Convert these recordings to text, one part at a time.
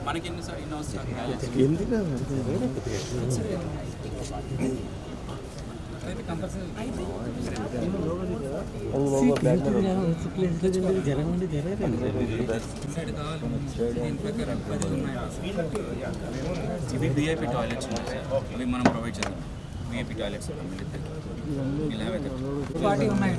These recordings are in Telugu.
మనకి ఎన్ని సార్ ఇన్ని వస్తారు ఇది విఐపి టాయిలెట్స్ ఉన్నాయి సార్ ఇవి మనం ప్రొవైడ్ చేద్దాం విఐపి టాయిలెట్స్ పార్టీ ఉన్నాయి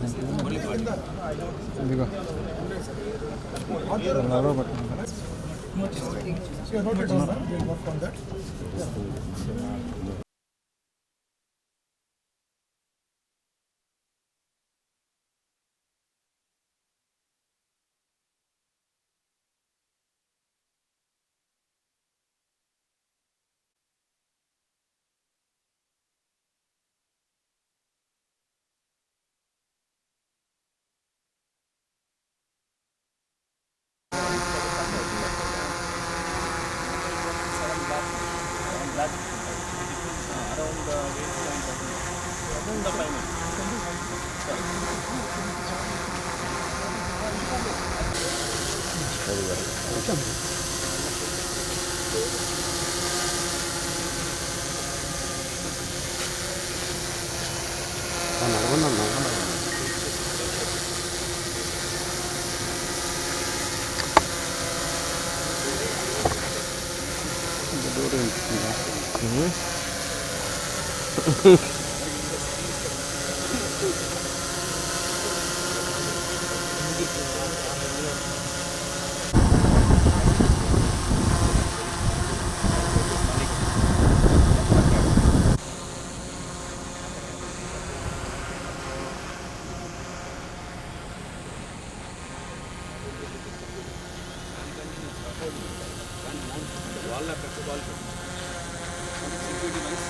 వాళ్ళ పెద్ద వాళ్ళు సెక్యూరిటీ వైస్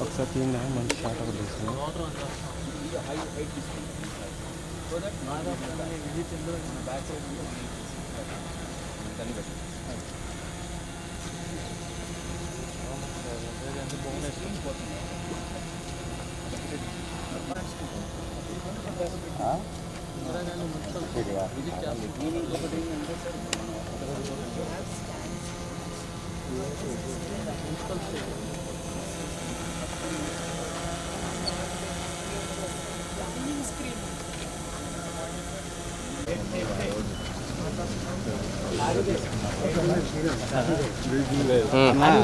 ఒకసారి తీయండి మంచి షాట్ ఒకటి తీసుకున్నాం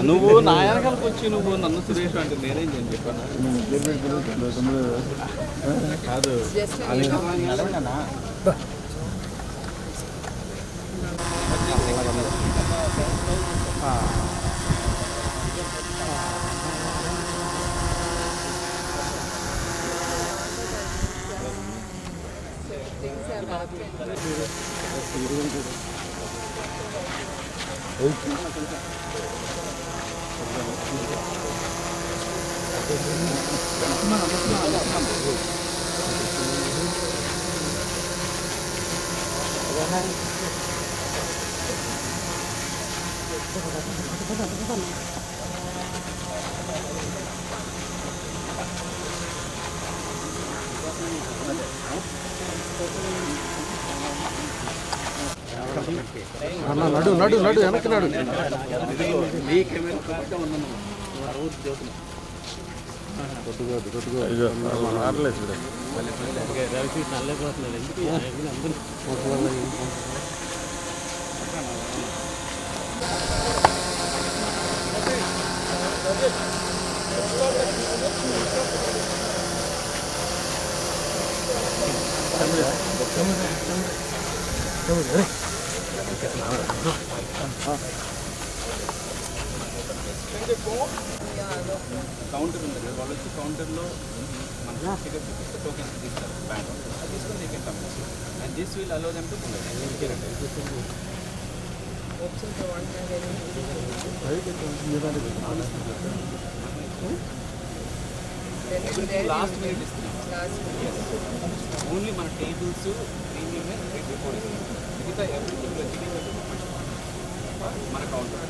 నువ్వు నా వెనకాలకు వచ్చి నువ్వు నన్ను సురేష్ అంటే నేనేం చేయను చెప్పాను కాదు నడు నడు నడు వెనక్కి నడు కౌంటర్ ఉంది వాళ్ళు వచ్చి కౌంటర్లో మన టికెట్ చూపిస్తే టోకెన్స్ తీస్తారు బ్యాంక్ అది తీసుకొని they can come and this will allow them to everything last minute ఇస్తున్నాం. ఓన్లీ మన టేబుల్స్ ప్రీమియమే రేట్ బిఫోర్ ఇస్తున్నాం. మిగతా ఎవ్రీథింగ్ మన కౌంటర్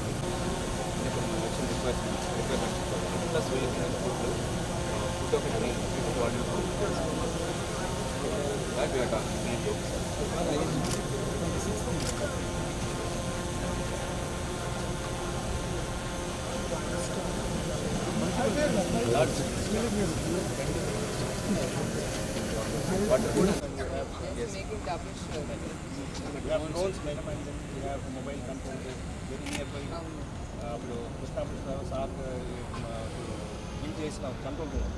రిక్వైర్మెంట్ ప్లస్ ఫుడ్ ఒకటి making double sure. drones, we have mobile control very nearby. ఇప్పుడు కృష్ణాపురం సార్ బిల్ చేసిన కంట్రోల్ రూమ్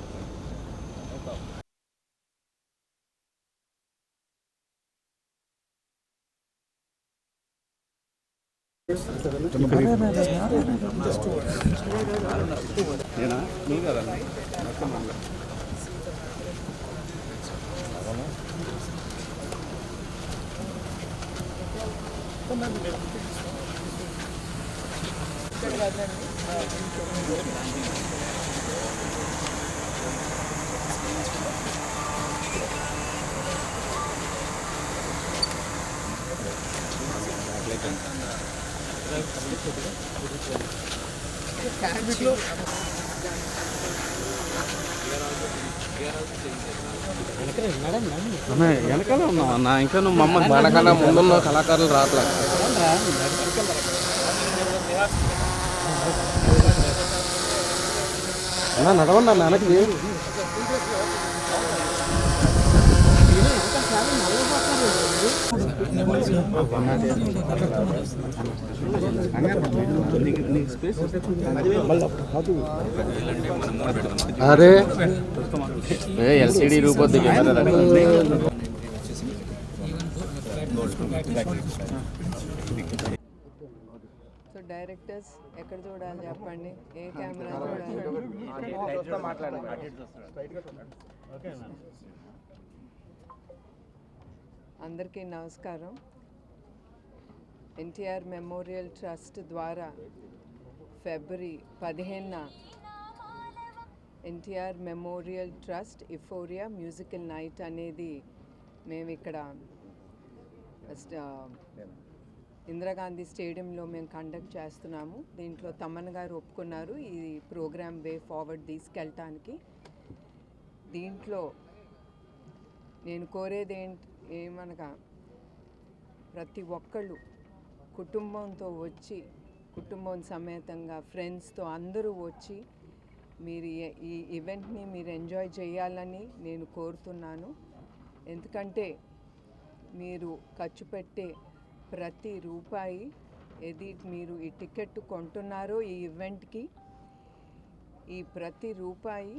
నేనా నీ కదా వెనకాల ఉన్నావు అన్న, ఇంకా నువ్వు మమ్మల్ని మనకన్నా ముందున్న కళాకారులు రావట్లేదు. అన్న నడవండి అన్న వెనక్కి. అరే ఎల్సిడి రూపొద్దు సో డైరెక్టర్స్ ఎక్కడ చూడాలి చెప్పండి, ఏ కెమెరా చూడాలి? అందరికీ నమస్కారం. ఎన్టీఆర్ మెమోరియల్ ట్రస్ట్ ద్వారా ఫిబ్రవరి 15న NTR memorial trust euphoria musical night అనేది మేము ఇక్కడ ఇందిరాగాంధీ స్టేడియంలో మేము కండక్ట్ చేస్తున్నాము. దీంట్లో తమన్ గారు ఒప్పుకున్నారు ఈ ప్రోగ్రామ్ వే ఫార్వర్డ్ తీసుకెళ్ళటానికి. దీంట్లో నేను కోరేది ఏమనగా ప్రతి ఒక్కళ్ళు కుటుంబంతో వచ్చి, కుటుంబం సమేతంగా ఫ్రెండ్స్తో అందరూ వచ్చి మీరు ఈ ఈవెంట్ని మీరు ఎంజాయ్ చేయాలని నేను కోరుతున్నాను. ఎందుకంటే మీరు ఖర్చు పెట్టే ప్రతి రూపాయి ఏది మీరు ఈ టికెట్ కొంటున్నారో ఈ ఈవెంట్కి, ఈ ప్రతి రూపాయి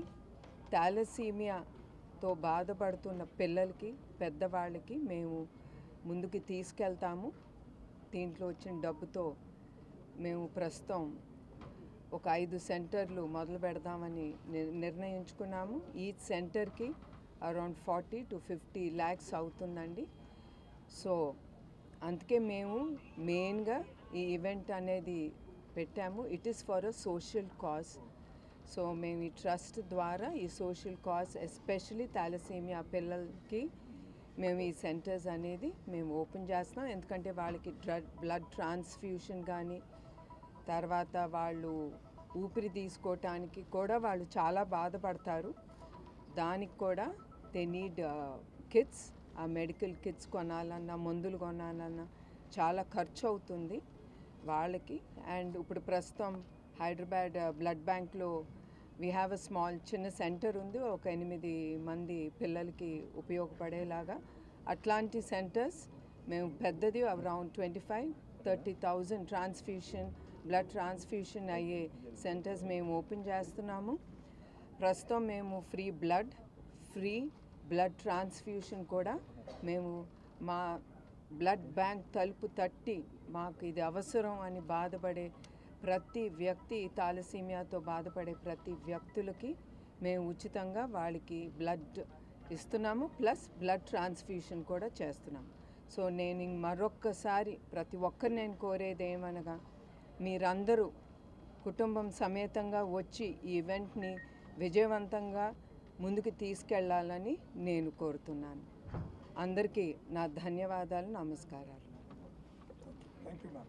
థాలసీమియాతో బాధపడుతున్న పిల్లలకి, పెద్దవాళ్ళకి మేము ముందుకు తీసుకెళ్తాము. దీంట్లో వచ్చిన డబ్బుతో మేము ప్రస్తుతం ఒక 5 సెంటర్లు మొదలు పెడదామని నిర్ణయించుకున్నాము. ఈచ్ సెంటర్కి అరౌండ్ 40 to 50 lakhs అవుతుందండి. సో అందుకే మేము మెయిన్గా ఈ ఈవెంట్ అనేది పెట్టాము. It is for a social cause. So మేము ఈ ట్రస్ట్ ద్వారా ఈ సోషల్ కాజ్ ఎస్పెషలీ థాలసీమియా పిల్లలకి మేము ఈ సెంటర్స్ అనేది మేము ఓపెన్ చేస్తున్నాం. ఎందుకంటే వాళ్ళకి బ్లడ్ ట్రాన్స్ఫ్యూషన్ కానీ, తర్వాత వాళ్ళు ఊపిరి తీసుకోవటానికి కూడా వాళ్ళు చాలా బాధపడతారు. దానికి కూడా దే నీడ్ కిట్స్. ఆ మెడికల్ కిట్స్ కొనాలన్నా, మందులు కొనాలన్నా చాలా ఖర్చు అవుతుంది వాళ్ళకి. అండ్ ఇప్పుడు ప్రస్తుతం హైదరాబాద్ బ్లడ్ బ్యాంక్లో వీ హ్యావ్ అ స్మాల్ చిన్న సెంటర్ ఉంది, ఒక 8 మంది పిల్లలకి ఉపయోగపడేలాగా. అట్లాంటి సెంటర్స్ మేము పెద్దది అరౌండ్ 25-30,000 ట్రాన్స్ఫ్యూషన్, బ్లడ్ ట్రాన్స్ఫ్యూషన్ అయ్యే సెంటర్స్ మేము ఓపెన్ చేస్తున్నాము. ప్రస్తుతం మేము ఫ్రీ బ్లడ్ ట్రాన్స్ఫ్యూషన్ కూడా మేము మా బ్లడ్ బ్యాంక్ తలుపు తట్టి మాకు ఇది అవసరం అని బాధపడే ప్రతి వ్యక్తి, థాలసీమియాతో బాధపడే ప్రతి వ్యక్తులకి మేము ఉచితంగా వాళ్ళకి బ్లడ్ ఇస్తున్నాము, ప్లస్ బ్లడ్ ట్రాన్స్ఫ్యూషన్ కూడా చేస్తున్నాము. సో నేను మరొక్కసారి ప్రతి ఒక్కరు నేను కోరేది ఏమనగా, మీరందరూ కుటుంబం సమేతంగా వచ్చి ఈ ఈవెంట్ని విజయవంతంగా ముందుకు తీసుకెళ్లాలని నేను కోరుతున్నాను. అందరికీ నా ధన్యవాదాలు, నమస్కారాలు. Thank you ma'am.